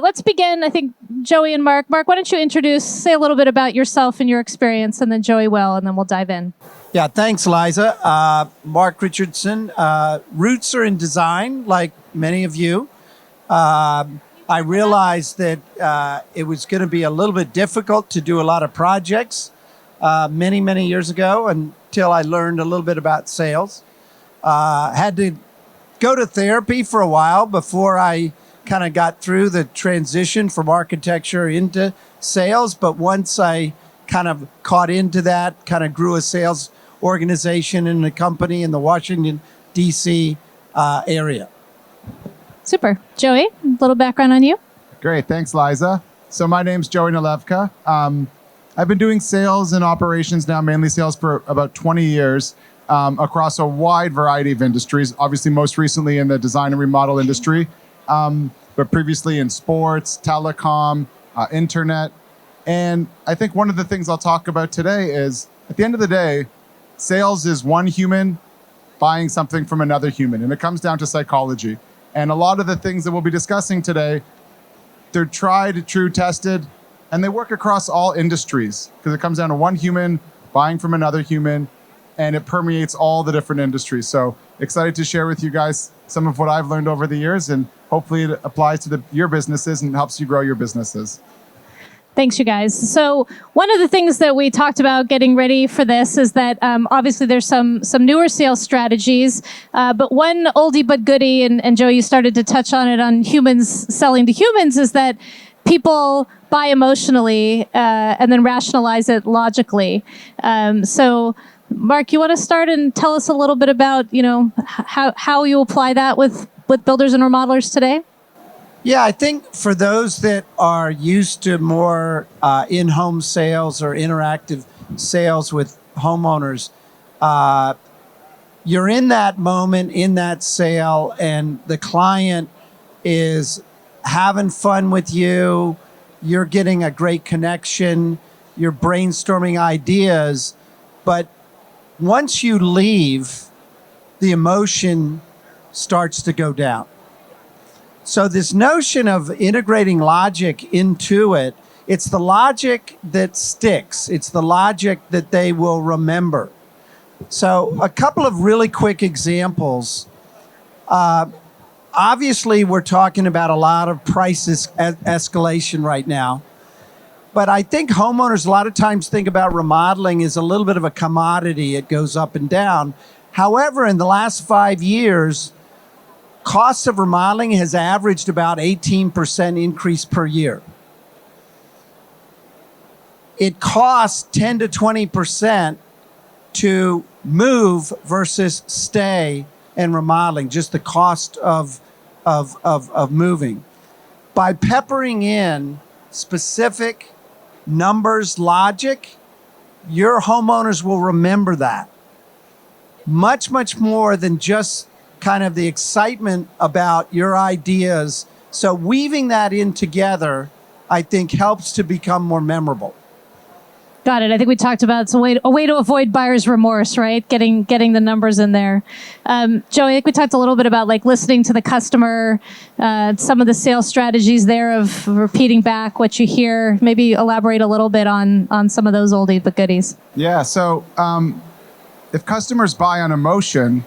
let's begin. I think Joey and Mark. Mark, why don't you say a little bit about yourself and your experience, and then Joey will, and then we'll dive in. Yeah, thanks, Liza. Mark Richardson. Roots are in design, like many of you. I realized that it was going to be a little bit difficult to do a lot of projects many, many years ago until I learned a little bit about sales. Had to go to therapy for a while before I kind of got through the transition from architecture into sales. But once I kind of caught into that, kind of grew a sales organization in a company in the Washington, D.C. Area. Super. Joey, a little background on you. Great. Thanks, Liza. So my name's Joey Nalevka. I've been doing sales and operations now, mainly sales for about 20 years across a wide variety of industries, obviously most recently in the design and remodel industry, but previously in sports, telecom, internet. And I think one of the things I'll talk about today is, at the end of the day, sales is one human buying something from another human, and it comes down to psychology. And a lot of the things that we'll be discussing today, they're tried, true, tested, and they work across all industries because it comes down to one human buying from another human, and it permeates all the different industries. So excited to share with you guys some of what I've learned over the years, and hopefully it applies to your businesses and helps you grow your businesses. Thanks, you guys. So one of the things that we talked about getting ready for this is that obviously there's some newer sales strategies, but one oldie but goodie, and Joe, you started to touch on it on humans selling to humans, is that people buy emotionally and then rationalize it logically. So Mark, you want to start and tell us a little bit about how you apply that with builders and remodelers today? Yeah, I think for those that are used to more in-home sales or interactive sales with homeowners, you're in that moment, in that sale, and the client is having fun with you. You're getting a great connection. You're brainstorming ideas. But once you leave, the emotion starts to go down. So this notion of integrating logic into it, it's the logic that sticks. It's the logic that they will remember. So a couple of really quick examples. Obviously, we're talking about a lot of price escalation right now. But I think homeowners a lot of times think about remodeling as a little bit of a commodity. It goes up and down. However, in the last 5 years, cost of remodeling has averaged about 18% increase per year. It costs 10 to 20% to move versus stay and remodeling, just the cost of moving. By peppering in specific numbers, logic, your homeowners will remember that. Much, much more than just kind of the excitement about your ideas. So weaving that in together, I think, helps to become more memorable. Got it. I think we talked about it's a way to avoid buyer's remorse, right? Getting the numbers in there. Joey, I think we talked a little bit about like listening to the customer, some of the sales strategies there of repeating back what you hear. Maybe elaborate a little bit on some of those oldie but goodies. Yeah. So if customers buy on emotion,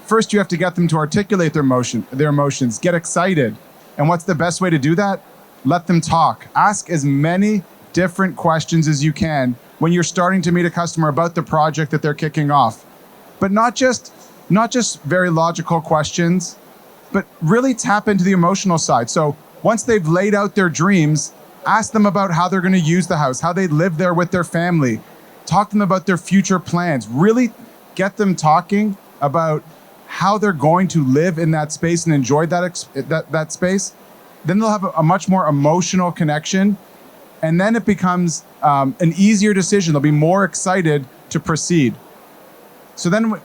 first you have to get them to articulate their emotions, get excited. And what's the best way to do that? Let them talk. Ask as many different questions as you can when you're starting to meet a customer about the project that they're kicking off. But not just very logical questions, but really tap into the emotional side. So once they've laid out their dreams, ask them about how they're going to use the house, how they live there with their family. Talk to them about their future plans. Really get them talking about how they're going to live in that space and enjoy that space. Then they'll have a much more emotional connection. And then it becomes an easier decision. They'll be more excited to proceed. So then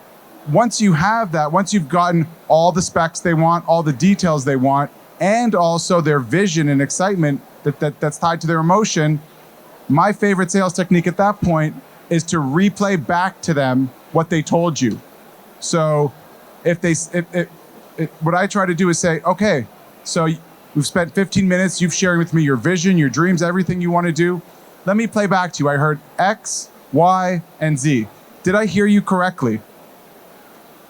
once you have that, once you've gotten all the specs they want, all the details they want, and also their vision and excitement that's tied to their emotion, my favorite sales technique at that point is to replay back to them what they told you. So what I try to do is say, okay, so We've spent 15 minutes, you've sharing with me your vision, your dreams, everything you want to do. Let me play back to you. I heard X, Y, and Z. Did I hear you correctly?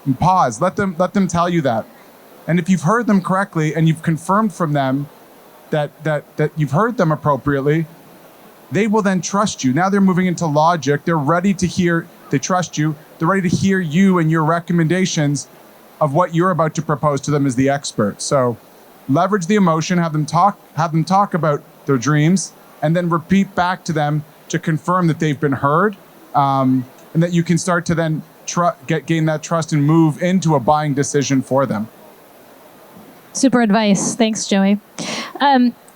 And pause, let them tell you that. And if you've heard them correctly and you've confirmed from them that you've heard them appropriately, they will then trust you. Now they're moving into logic. They're ready to hear, they trust you. They're ready to hear you and your recommendations of what you're about to propose to them as the expert. So leverage the emotion, have them talk about their dreams, and then repeat back to them to confirm that they've been heard, and that you can start to then gain that trust and move into a buying decision for them. Super advice. Thanks, Joey.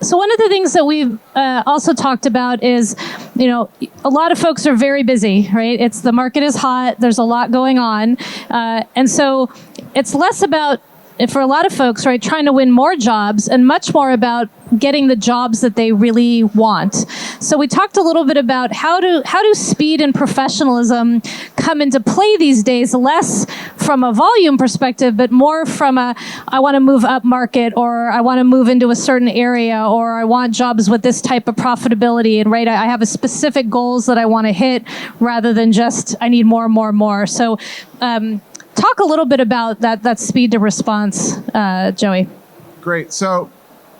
So one of the things that we've also talked about is, a lot of folks are very busy, right? The market is hot. There's a lot going on. And so it's less about, for a lot of folks, right, trying to win more jobs and much more about getting the jobs that they really want. So we talked a little bit about how do speed and professionalism come into play these days, less from a volume perspective, but more from I want to move up market, or I want to move into a certain area, or I want jobs with this type of profitability. And right, I have a specific goals that I want to hit rather than just I need more and more and more. So talk a little bit about that speed to response, Joey. Great. So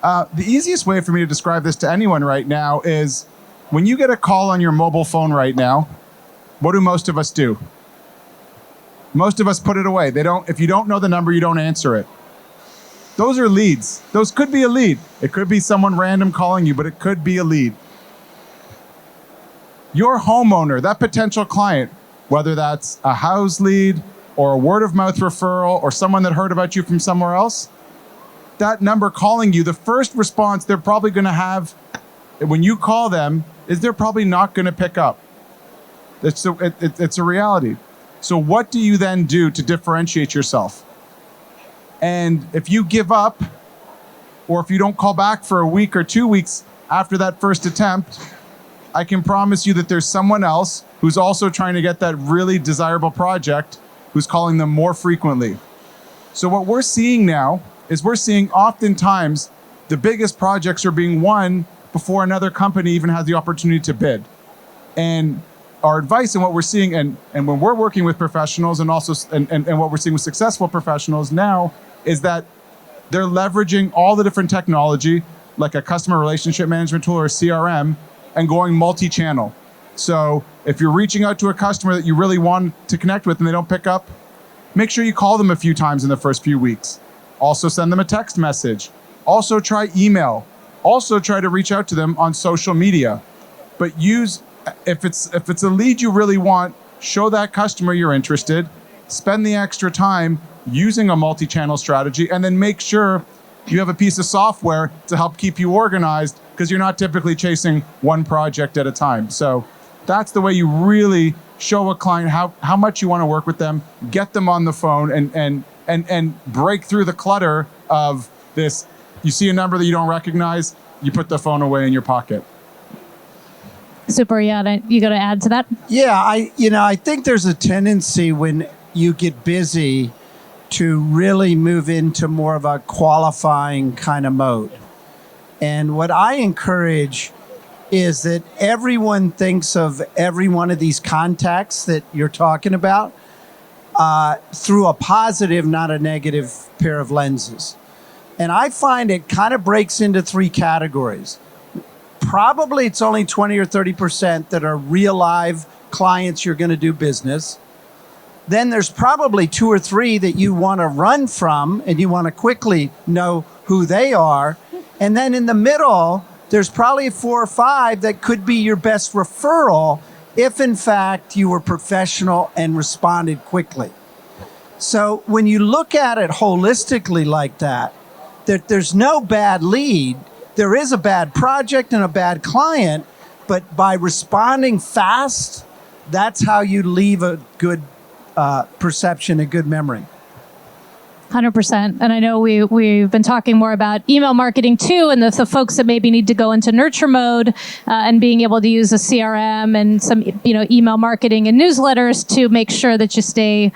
the easiest way for me to describe this to anyone right now is when you get a call on your mobile phone right now, what do most of us do? Most of us put it away. If you don't know the number, you don't answer it. Those are leads. Those could be a lead. It could be someone random calling you, but it could be a lead. Your homeowner, that potential client, whether that's a house lead or a word of mouth referral or someone that heard about you from somewhere else, that number calling you, the first response they're probably going to have when you call them is they're probably not going to pick up. It's a reality. So what do you then do to differentiate yourself? And if you give up, or if you don't call back for a week or 2 weeks after that first attempt, I can promise you that there's someone else who's also trying to get that really desirable project who's calling them more frequently. So what we're seeing now is we're seeing oftentimes the biggest projects are being won before another company even has the opportunity to bid. And our advice and what we're seeing, and when we're working with professionals and also and what we're seeing with successful professionals now, is that they're leveraging all the different technology, like a customer relationship management tool or a CRM, and going multi-channel. So if you're reaching out to a customer that you really want to connect with and they don't pick up, make sure you call them a few times in the first few weeks. Also send them a text message. Also try email. Also try to reach out to them on social media. But if it's a lead you really want, show that customer you're interested, spend the extra time using a multi-channel strategy, and then make sure you have a piece of software to help keep you organized, because you're not typically chasing one project at a time. So that's the way you really show a client how much you want to work with them, get them on the phone, and break through the clutter of this. You see a number that you don't recognize, you put the phone away in your pocket. Super. Yeah, you got to add to that? Yeah, I think there's a tendency when you get busy to really move into more of a qualifying kind of mode. And what I encourage is that everyone thinks of every one of these contacts that you're talking about through a positive, not a negative pair of lenses. And I find it kind of breaks into three categories. Probably it's only 20 or 30% that are real live clients you're going to do business. Then there's probably 2 or 3 that you want to run from and you want to quickly know who they are. And then in the middle, there's probably 4 or 5 that could be your best referral if in fact you were professional and responded quickly. So when you look at it holistically like that there's no bad lead. There is a bad project and a bad client, but by responding fast, that's how you leave a good perception, a good memory. 100%. And I know we've been talking more about email marketing too, and the folks that maybe need to go into nurture mode and being able to use a CRM and some email marketing and newsletters to make sure that you stay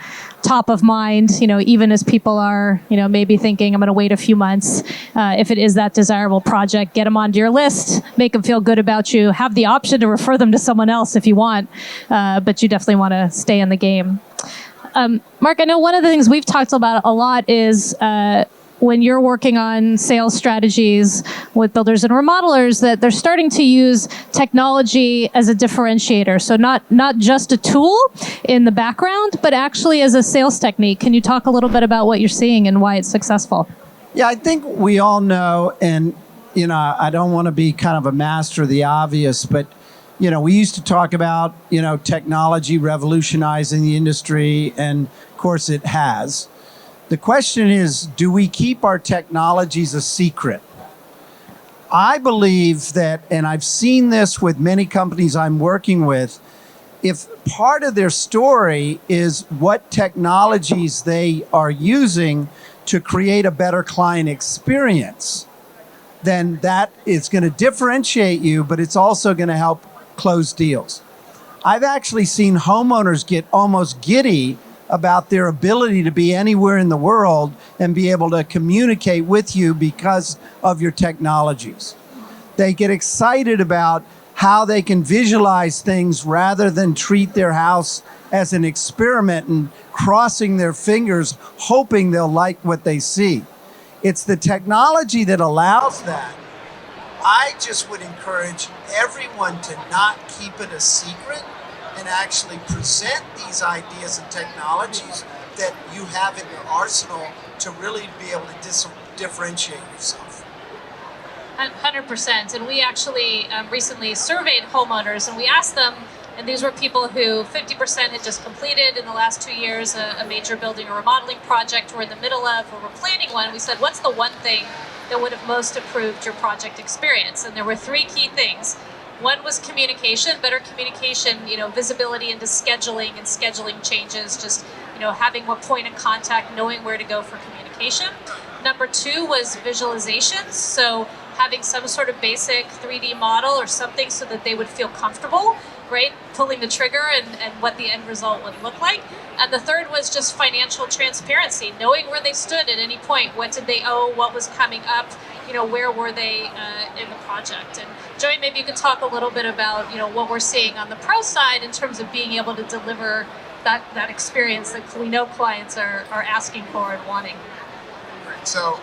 top of mind, even as people are, maybe thinking, I'm going to wait a few months. If it is that desirable project, get them onto your list, make them feel good about you, have the option to refer them to someone else if you want, but you definitely want to stay in the game. Mark, I know one of the things we've talked about a lot is when you're working on sales strategies with builders and remodelers, that they're starting to use technology as a differentiator. So not just a tool in the background, but actually as a sales technique. Can you talk a little bit about what you're seeing and why it's successful? Yeah, I think we all know, and I don't want to be kind of a master of the obvious, but we used to talk about technology revolutionizing the industry, and of course it has. The question is, do we keep our technologies a secret? I believe that, and I've seen this with many companies I'm working with, if part of their story is what technologies they are using to create a better client experience, then that is going to differentiate you, but it's also going to help close deals. I've actually seen homeowners get almost giddy about their ability to be anywhere in the world and be able to communicate with you because of your technologies. They get excited about how they can visualize things rather than treat their house as an experiment and crossing their fingers, hoping they'll like what they see. It's the technology that allows that. I just would encourage everyone to not keep it a secret and actually present these ideas and technologies that you have in your arsenal to really be able to differentiate yourself. 100%. And we actually recently surveyed homeowners, and we asked them, and these were people who 50% had just completed in the last 2 years a major building or remodeling project we're in the middle of, or we're planning one. We said, what's the one thing that would have most improved your project experience? And there were 3 key things. One was communication, better communication, visibility into scheduling and scheduling changes, just, having a point of contact, knowing where to go for communication. Number 2 was visualizations. So having some sort of basic 3D model or something so that they would feel comfortable, right, pulling the trigger and what the end result would look like. And the third was just financial transparency, knowing where they stood at any point. What did they owe? What was coming up? Where were they in the project? And Joey, maybe you could talk a little bit about, what we're seeing on the pro side in terms of being able to deliver that experience that we know clients are asking for and wanting. So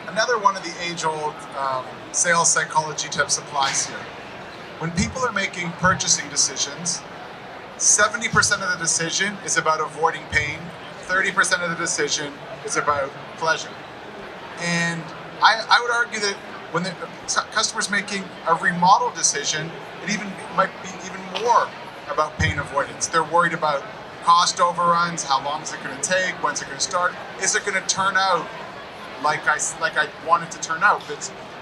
another one of the age-old sales psychology tips applies here. When people are making purchasing decisions, 70% of the decision is about avoiding pain, 30% of the decision is about pleasure. And I would argue that when the customer's making a remodel decision, it might be even more about pain avoidance. They're worried about cost overruns, how long is it going to take, when's it going to start, is it going to turn out like I want it to turn out.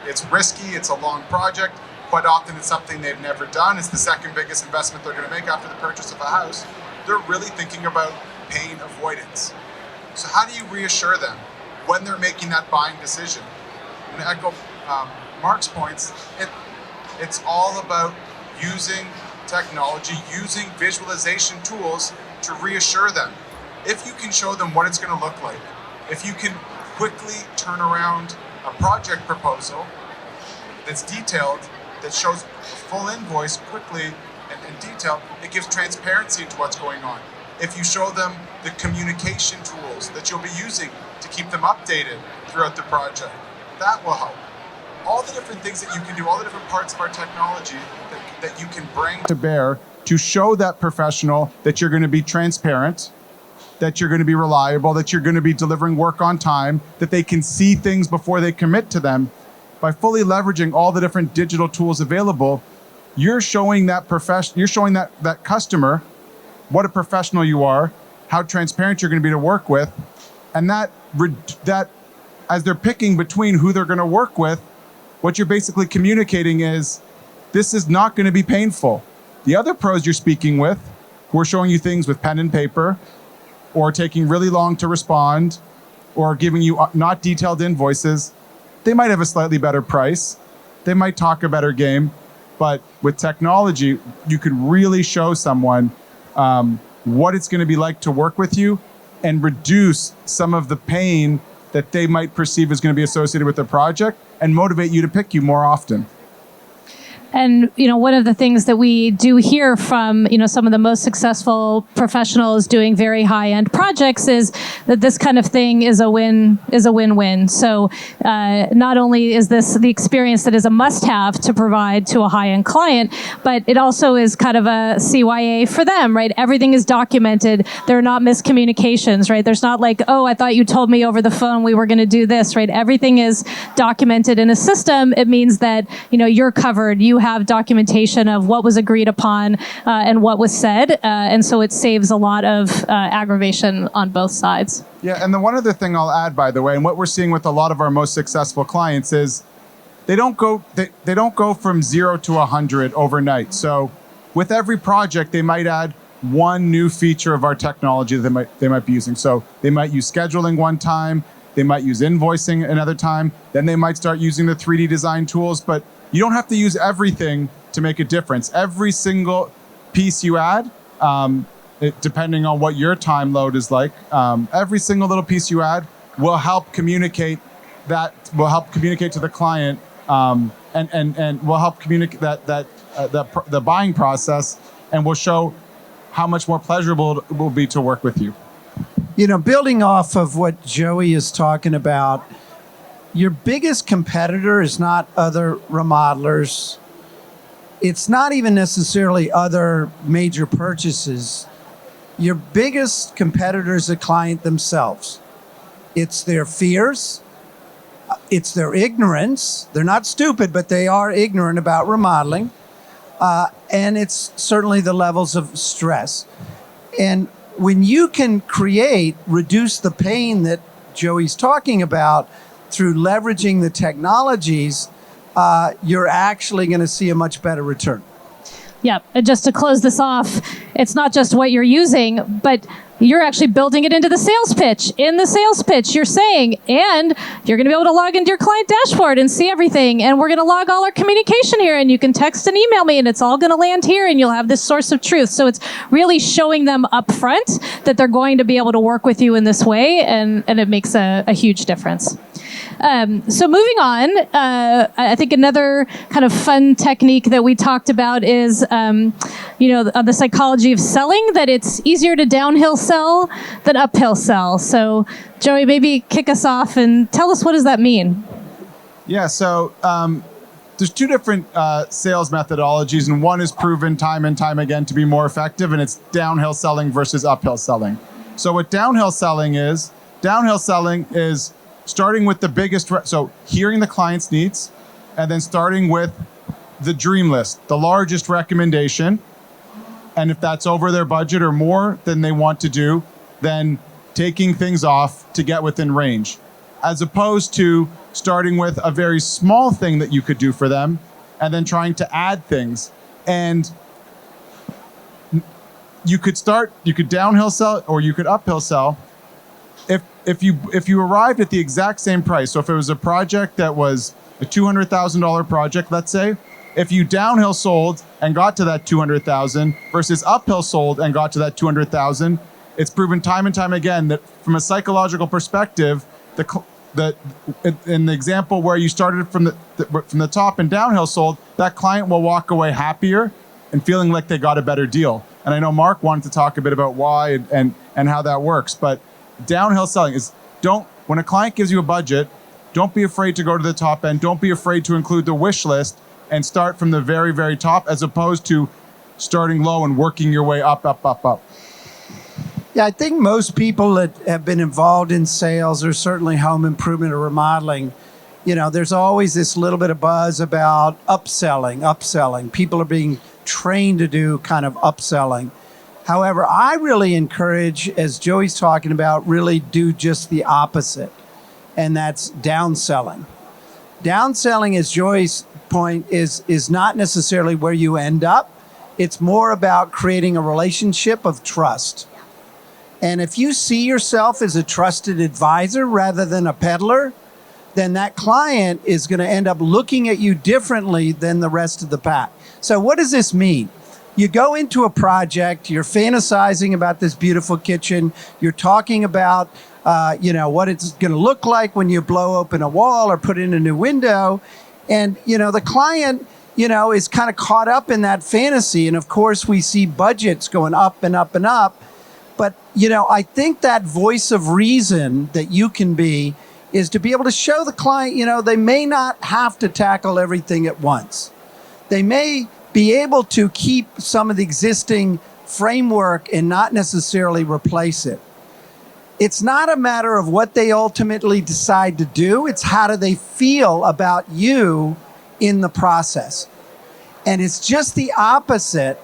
It's risky, it's a long project. Quite often it's something they've never done. It's the second biggest investment they're going to make after the purchase of a house. They're really thinking about pain avoidance. So how do you reassure them when they're making that buying decision? And to echo Mark's points, it's all about using technology, using visualization tools to reassure them. If you can show them what it's going to look like, if you can quickly turn around a project proposal that's detailed, that shows a full invoice quickly and detailed, it gives transparency into what's going on. If you show them the communication tools that you'll be using to keep them updated throughout the project, that will help. All the different things that you can do, all the different parts of our technology that you can bring to bear to show that professional that you're going to be transparent, that you're going to be reliable, that you're going to be delivering work on time, that they can see things before they commit to them. By fully leveraging all the different digital tools available, you're showing that that customer what a professional you are, how transparent you're going to be to work with, and that as they're picking between who they're going to work with, what you're basically communicating is, this is not going to be painful. The other pros you're speaking with, who are showing you things with pen and paper, or taking really long to respond, or giving you not detailed invoices, they might have a slightly better price. They might talk a better game. But with technology, you could really show someone what it's going to be like to work with you and reduce some of the pain that they might perceive is going to be associated with the project and motivate you to pick you more often. And, one of the things that we do hear from, some of the most successful professionals doing very high-end projects is that this kind of thing is a win-win. So not only is this the experience that is a must-have to provide to a high-end client, but it also is kind of a CYA for them, right? Everything is documented. There are not miscommunications, right? There's not like, oh, I thought you told me over the phone we were going to do this, right? Everything is documented in a system. It means that, you're covered. You have documentation of what was agreed upon and what was said. And so it saves a lot of aggravation on both sides. Yeah, and the one other thing I'll add, by the way, and what we're seeing with a lot of our most successful clients is they don't go from 0 to 100 overnight. So with every project, they might add one new feature of our technology that they might be using. So they might use scheduling one time, they might use invoicing another time, then they might start using the 3D design tools, but you don't have to use everything to make a difference. Every single piece you add, depending on what your time load is like, every single little piece you add will help communicate to the client, and will help communicate the buying process, and will show how much more pleasurable it will be to work with you. Building off of what Joey is talking about, your biggest competitor is not other remodelers. It's not even necessarily other major purchases. Your biggest competitor is the client themselves. It's their fears. It's their ignorance. They're not stupid, but they are ignorant about remodeling. And it's certainly the levels of stress. And when you can reduce the pain that Joey's talking about, through leveraging the technologies, you're actually going to see a much better return. Yeah, and just to close this off, it's not just what you're using, but you're actually building it into the sales pitch. In the sales pitch, you're saying, and you're going to be able to log into your client dashboard and see everything, and we're going to log all our communication here, and you can text and email me, and it's all going to land here, and you'll have this source of truth. So it's really showing them up front that they're going to be able to work with you in this way, and it makes a huge difference. So moving on, I think another kind of fun technique that we talked about is, the psychology of selling, that it's easier to downhill sell than uphill sell. So Joey, maybe kick us off and tell us, what does that mean? Yeah, so there's two different sales methodologies, and one is proven time and time again to be more effective, and it's downhill selling versus uphill selling. So what downhill selling is starting with the biggest, so hearing the client's needs, and then starting with the dream list, the largest recommendation. And if that's over their budget or more than they want to do, then taking things off to get within range, as opposed to starting with a very small thing that you could do for them and then trying to add things. And you could downhill sell or you could uphill sell. If you arrived at the exact same price, so if it was a project that was a $200,000 project, let's say, if you downhill sold and got to that $200,000 versus uphill sold and got to that $200,000, it's proven time and time again that from a psychological perspective, in the example where you started from the top and downhill sold, that client will walk away happier and feeling like they got a better deal. And I know Mark wanted to talk a bit about why and how that works, but downhill selling is, when a client gives you a budget, don't be afraid to go to the top end. Don't be afraid to include the wish list and start from the very, very top, as opposed to starting low and working your way up, up, up, up. Yeah, I think most people that have been involved in sales, or certainly home improvement or remodeling, there's always this little bit of buzz about upselling. People are being trained to do kind of upselling. However, I really encourage, as Joey's talking about, really do just the opposite, and that's downselling. Downselling, as Joey's point, is not necessarily where you end up. It's more about creating a relationship of trust. And if you see yourself as a trusted advisor rather than a peddler, then that client is going to end up looking at you differently than the rest of the pack. So what does this mean? you go into a project, you're fantasizing about this beautiful kitchen, you're talking about what it's going to look like when you blow open a wall or put in a new window. And, the client, is kind of caught up in that fantasy. And of course, we see budgets going up and up and up. But, I think that voice of reason that you can be is to be able to show the client, they may not have to tackle everything at once. They may be able to keep some of the existing framework and not necessarily replace it. It's not a matter of what they ultimately decide to do. It's how do they feel about you in the process. And it's just the opposite.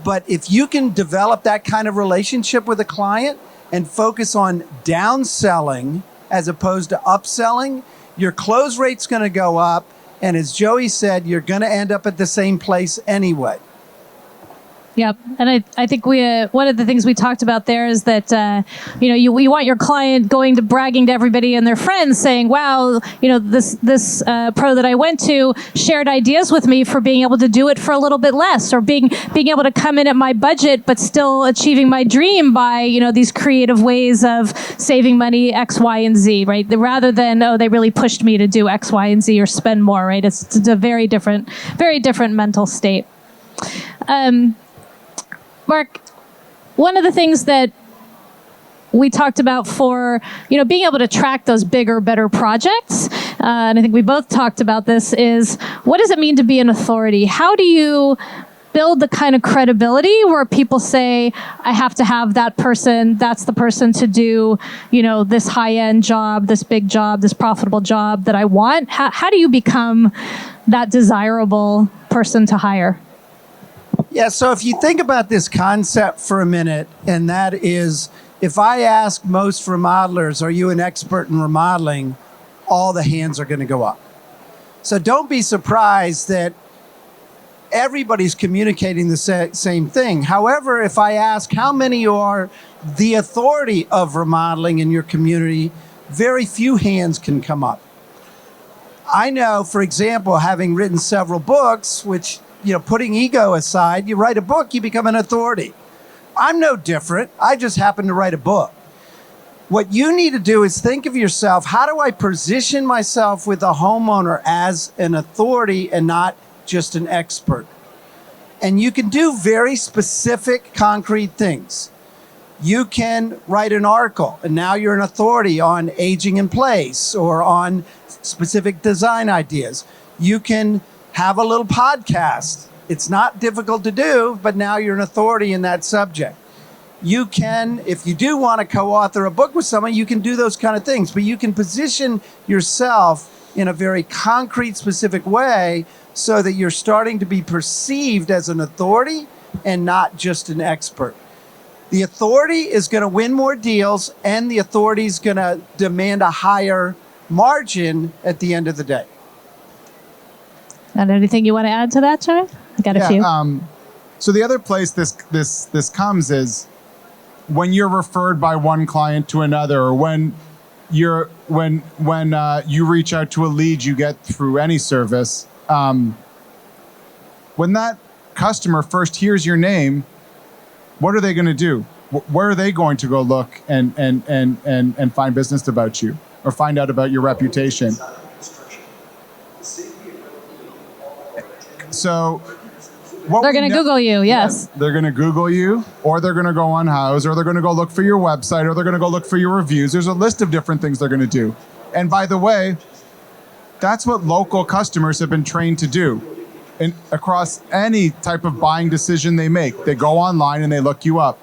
But if you can develop that kind of relationship with a client and focus on downselling as opposed to upselling, your close rate's going to go up. And as Joey said, you're going to end up at the same place anyway. Yep. And I think one of the things we talked about there is that, you want your client going to bragging to everybody and their friends saying, wow, this pro that I went to shared ideas with me for being able to do it for a little bit less, or being able to come in at my budget, but still achieving my dream by, different creative ways of saving money, X, Y, and Z, right? Rather than, they really pushed me to do X, Y, and Z or spend more, right? It's a very different mental state. Mark, one of the things that we talked about for, being able to track those bigger, better projects, and I think we both talked about this, is what does it mean to be an authority? How do you build the kind of credibility where people say, I have to have that person, that's the person to do, this high-end job, this big job, this profitable job that I want? How do you become that desirable person to hire? Yeah, so if you think about this concept for a minute, and that is, if I ask most remodelers, are you an expert in remodeling? All the hands are going to go up. So don't be surprised that everybody's communicating the same thing. However, if I ask how many are the authority of remodeling in your community, very few hands can come up. I know, for example, having written several books, which putting ego aside, you write a book, you become an authority. I'm no different. I just happen to write a book. What you need to do is think of yourself, how do I position myself with a homeowner as an authority and not just an expert? And you can do very specific, concrete things. You can write an article, and now you're an authority on aging in place or on specific design ideas. You can have a little podcast. It's not difficult to do, but now you're an authority in that subject. You can, if you do want to co-author a book with someone, you can do those kind of things, but you can position yourself in a very concrete, specific way so that you're starting to be perceived as an authority and not just an expert. The authority is going to win more deals, and the authority is going to demand a higher margin at the end of the day. And anything you want to add to that, Joe? I got a few. So the other place this comes is when you're referred by one client to another, or when you reach out to a lead you get through any service. When that customer first hears your name, what are they going to do? Where are they going to go look and find business about you or find out about your reputation? So they're going to Google you, yes. They're going to Google you, or they're going to go on Houzz, or they're going to go look for your website, or they're going to go look for your reviews. There's a list of different things they're going to do. And by the way, that's what local customers have been trained to do. And across any type of buying decision they make, they go online and they look you up.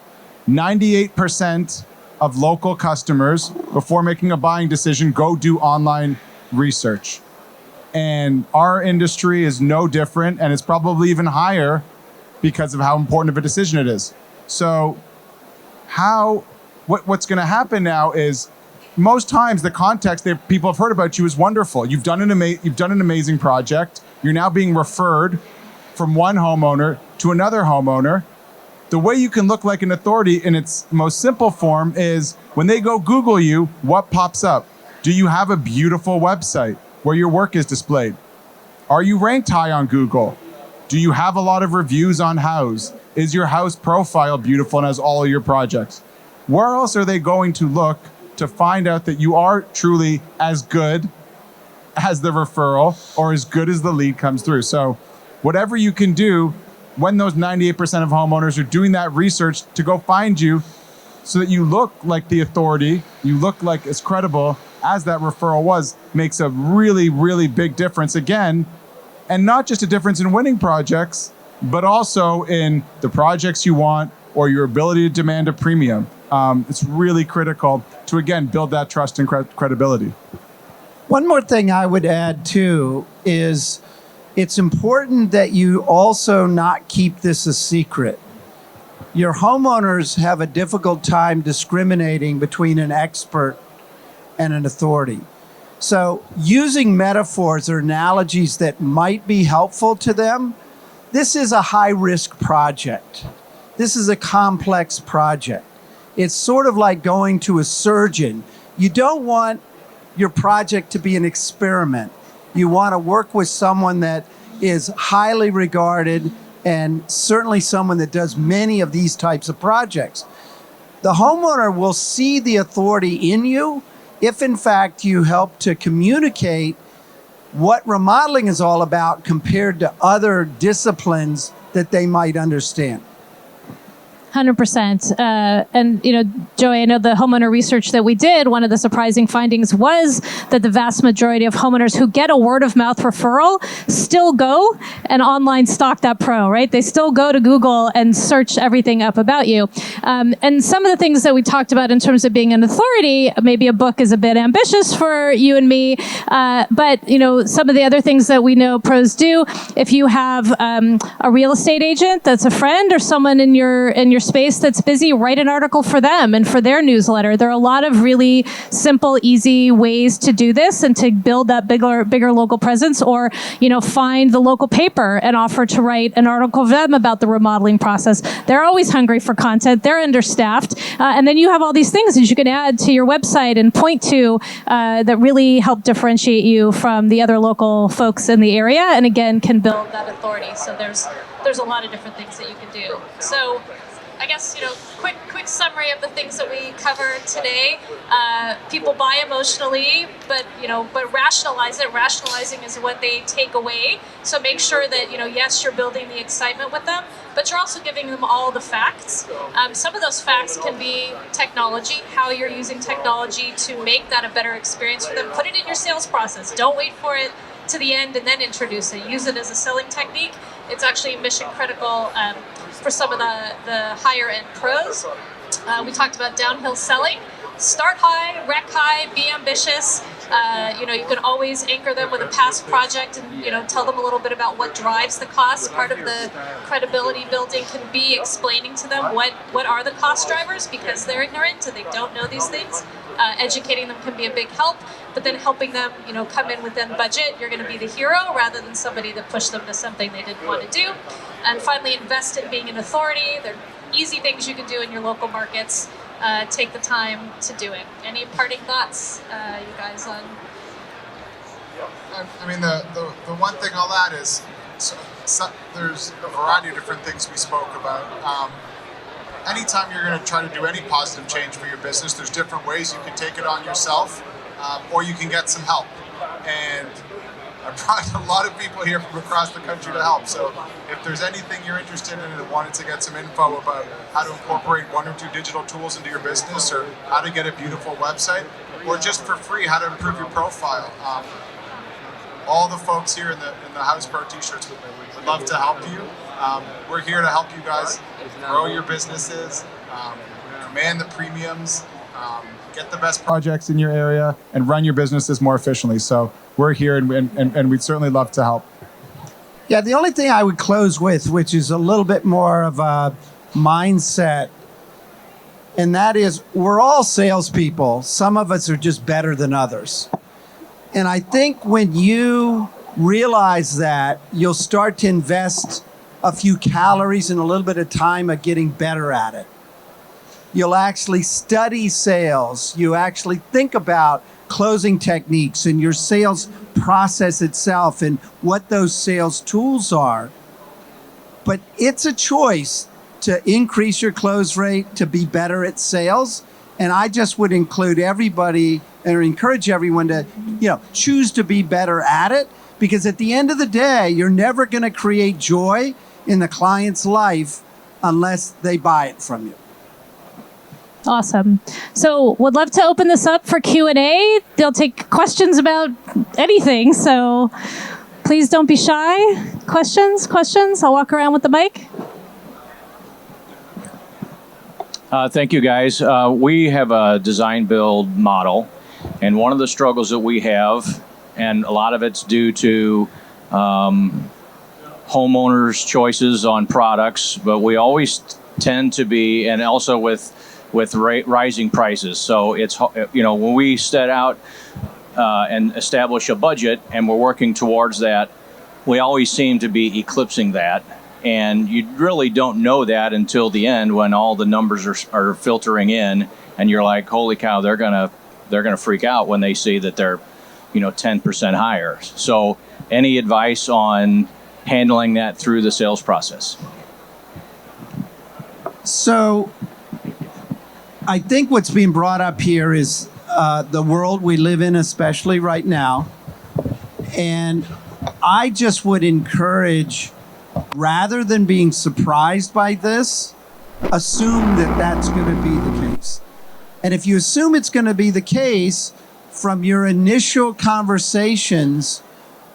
98% of local customers, before making a buying decision, go do online research. And our industry is no different, and it's probably even higher because of how important of a decision it is. So what's going to happen now is most times the context that people have heard about you is wonderful. You've done an amazing project. You're now being referred from one homeowner to another homeowner. The way you can look like an authority in its most simple form is when they go Google you, what pops up? Do you have a beautiful website where your work is displayed? Are you ranked high on Google? Do you have a lot of reviews on house? Is your house profile beautiful and has all of your projects? Where else are they going to look to find out that you are truly as good as the referral or as good as the lead comes through? So whatever you can do when those 98% of homeowners are doing that research to go find you so that you look like the authority, you look like as credible as that referral was, makes a really, really big difference again. And not just a difference in winning projects, but also in the projects you want or your ability to demand a premium. It's really critical to, again, build that trust and credibility. One more thing I would add too is it's important that you also not keep this a secret. Your homeowners have a difficult time discriminating between an expert and an authority. So using metaphors or analogies that might be helpful to them, this is a high-risk project. This is a complex project. It's sort of like going to a surgeon. You don't want your project to be an experiment. You want to work with someone that is highly regarded and certainly someone that does many of these types of projects. The homeowner will see the authority in you if in fact you help to communicate what remodeling is all about compared to other disciplines that they might understand. 100%. And, Joey, I know the homeowner research that we did, one of the surprising findings was that the vast majority of homeowners who get a word of mouth referral still go and online stalk that pro, right? They still go to Google and search everything up about you. And some of the things that we talked about in terms of being an authority, maybe a book is a bit ambitious for you and me. But, some of the other things that we know pros do, if you have a real estate agent that's a friend or someone in your space that's busy, write an article for them and for their newsletter. There are a lot of really simple, easy ways to do this and to build that bigger local presence, or, find the local paper and offer to write an article for them about the remodeling process. They're always hungry for content. They're understaffed. And then you have all these things that you can add to your website and point to that really help differentiate you from the other local folks in the area, and again, can build that authority. So there's a lot of different things that you can do. So I guess, quick summary of the things that we covered today. People buy emotionally, but rationalize it. Rationalizing is what they take away. So make sure that, yes, you're building the excitement with them, but you're also giving them all the facts. Some of those facts can be technology, how you're using technology to make that a better experience for them. Put it in your sales process. Don't wait for it to the end and then introduce it. Use it as a selling technique. It's actually mission critical for some of the higher end pros. We talked about downhill selling. Start high, wreck high, be ambitious. You can always anchor them with a past project and, tell them a little bit about what drives the cost. Part of the credibility building can be explaining to them what are the cost drivers, because they're ignorant and they don't know these things. Educating them can be a big help, but then helping them, come in within budget. You're going to be the hero rather than somebody that pushed them to something they didn't want to do. And finally, invest in being an authority. There are easy things you can do in your local markets. Take the time to do it. Any parting thoughts, you guys, on? I mean, the one thing I'll add is there's a variety of different things we spoke about. Anytime you're going to try to do any positive change for your business, there's different ways you can take it on yourself, or you can get some help. And I brought a lot of people here from across the country to help. So if there's anything you're interested in and wanted to get some info about how to incorporate one or two digital tools into your business, or how to get a beautiful website, or just for free, how to improve your profile, all the folks here in the House Pro t-shirts would love to help you. We're here to help you guys grow your businesses, command the premiums, get the best projects in your area, and run your businesses more efficiently. So we're here, and we'd certainly love to help. Yeah, the only thing I would close with, which is a little bit more of a mindset, and that is we're all salespeople. Some of us are just better than others. And I think when you realize that, you'll start to invest a few calories and a little bit of time of getting better at it. You'll actually study sales. You actually think about closing techniques and your sales process itself and what those sales tools are. But it's a choice to increase your close rate, to be better at sales. And I just would include everybody and encourage everyone to, choose to be better at it. Because at the end of the day, you're never going to create joy in the client's life unless they buy it from you. Awesome. So would love to open this up for Q&A. They'll take questions about anything. So please don't be shy. Questions? I'll walk around with the mic. Thank you, guys. We have a design build model, and one of the struggles that we have, and a lot of it's due to homeowners' choices on products, but we always tend to be, and also with rising prices. So it's, when we set out and establish a budget and we're working towards that, we always seem to be eclipsing that. And you really don't know that until the end when all the numbers are filtering in, and you're like, holy cow, they're gonna freak out when they see that they're 10% higher. So any advice on handling that through the sales process? So I think what's being brought up here is the world we live in, especially right now. And I just would encourage, rather than being surprised by this, assume that that's going to be the case. And if you assume it's going to be the case, from your initial conversations,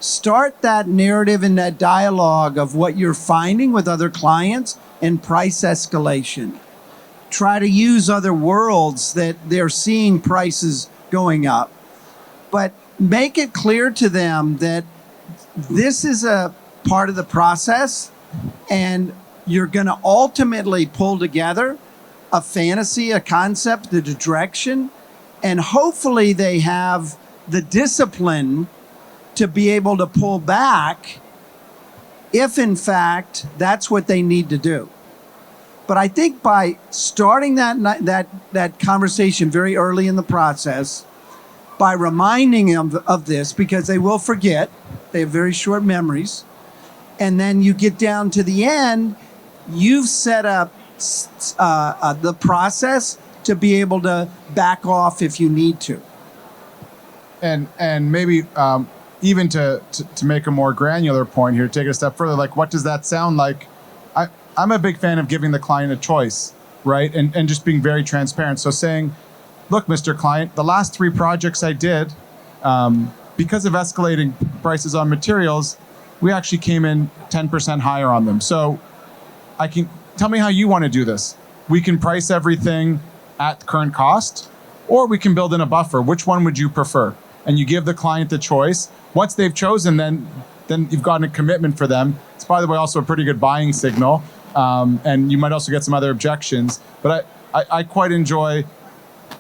start that narrative and that dialogue of what you're finding with other clients and price escalation. Try to use other worlds that they're seeing prices going up. But make it clear to them that this is a part of the process, and you're going to ultimately pull together a fantasy, a concept, the direction, and hopefully they have the discipline to be able to pull back if, in fact, that's what they need to do. But I think by starting that conversation very early in the process, by reminding them of this, because they will forget, they have very short memories, and then you get down to the end, you've set up the process to be able to back off if you need to. And maybe even to make a more granular point here, take it a step further, like what does that sound like? I'm a big fan of giving the client a choice, right? And just being very transparent. So saying, look, Mr. Client, the last 3 projects I did, because of escalating prices on materials, we actually came in 10% higher on them. So tell me how you want to do this. We can price everything at current cost, or we can build in a buffer. Which one would you prefer? And you give the client the choice. Once they've chosen, then you've gotten a commitment for them. It's, by the way, also a pretty good buying signal. And you might also get some other objections. But I quite enjoy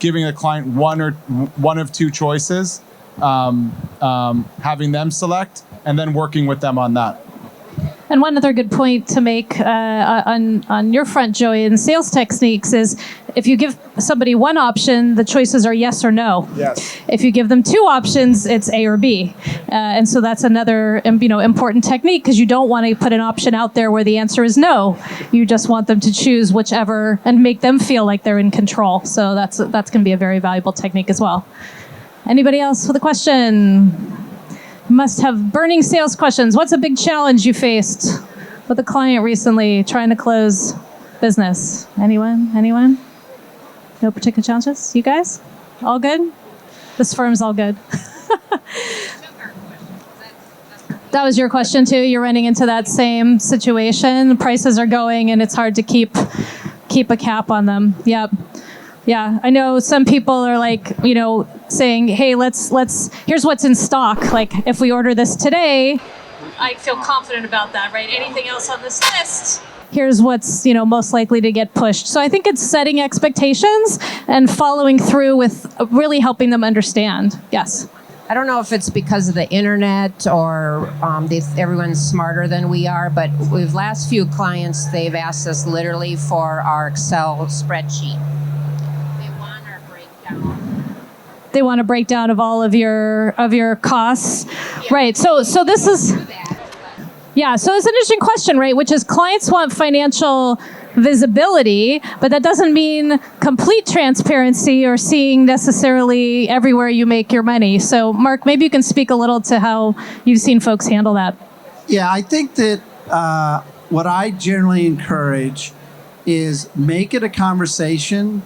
giving the client one of 2 choices, having them select, and then working with them on that. And one other good point to make on your front, Joey, in sales techniques is if you give somebody one option, the choices are yes or no. Yes. If you give them 2 options, it's A or B. And so that's another important technique, because you don't want to put an option out there where the answer is no. You just want them to choose whichever and make them feel like they're in control. So that's going to be a very valuable technique as well. Anybody else with a question? Must have burning sales questions. What's a big challenge you faced with a client recently trying to close business? Anyone? No particular challenges? You guys? All good? This firm's all good. That was your question too? You're running into that same situation. Prices are going and it's hard to keep a cap on them. Yep. Yeah, I know some people are like, saying, hey, let's here's what's in stock. Like, if we order this today, I feel confident about that, right? Anything else on this list? Here's what's, most likely to get pushed. So I think it's setting expectations and following through with really helping them understand. Yes. I don't know if it's because of the internet or everyone's smarter than we are, but with last few clients, they've asked us literally for our Excel spreadsheet. They want a breakdown of all of your costs. Yeah. Right. So this is Yeah, so it's an interesting question, right? Which is clients want financial visibility, but that doesn't mean complete transparency or seeing necessarily everywhere you make your money. So, Mark, maybe you can speak a little to how you've seen folks handle that. Yeah, I think that what I generally encourage is make it a conversation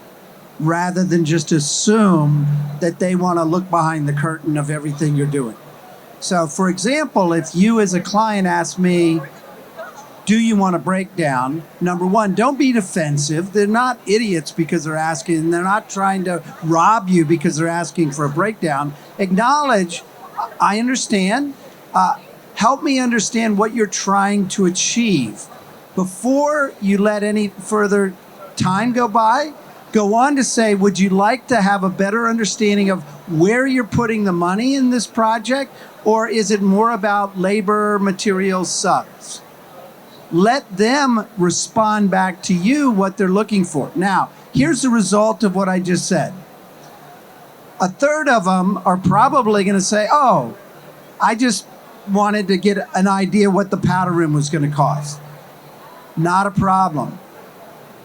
rather than just assume that they want to look behind the curtain of everything you're doing. So, for example, if you as a client ask me, do you want a breakdown? Number one, don't be defensive. They're not idiots because they're asking. They're not trying to rob you because they're asking for a breakdown. Acknowledge, I understand. Help me understand what you're trying to achieve. Before you let any further time go by, go on to say, would you like to have a better understanding of where you're putting the money in this project? Or is it more about labor, materials, subs? Let them respond back to you what they're looking for. Now, here's the result of what I just said. A third of them are probably going to say, oh, I just wanted to get an idea what the powder room was going to cost. Not a problem.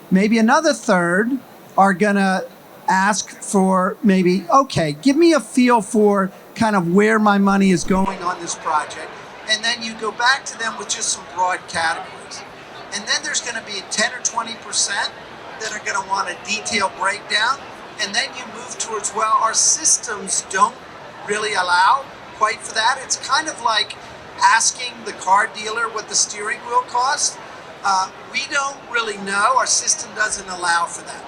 Maybe another third are going to ask for maybe, okay, give me a feel for kind of where my money is going on this project. And then you go back to them with just some broad categories. And then there's going to be 10 or 20% that are going to want a detailed breakdown. And then you move towards, well, our systems don't really allow quite for that. It's kind of like asking the car dealer what the steering wheel costs. We don't really know. Our system doesn't allow for that.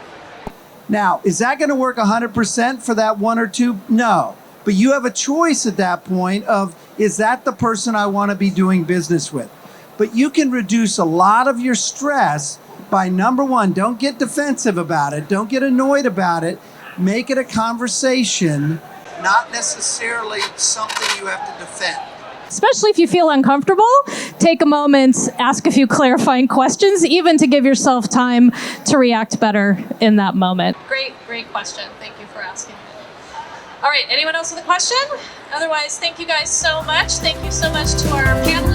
Now, is that going to work 100% for that one or two? No. But you have a choice at that point of, is that the person I want to be doing business with? But you can reduce a lot of your stress by, number one, don't get defensive about it. Don't get annoyed about it. Make it a conversation, not necessarily something you have to defend. Especially if you feel uncomfortable, take a moment, ask a few clarifying questions, even to give yourself time to react better in that moment. Great question. Thank you for asking. All right, anyone else with a question? Otherwise, thank you guys so much. Thank you so much to our panelists.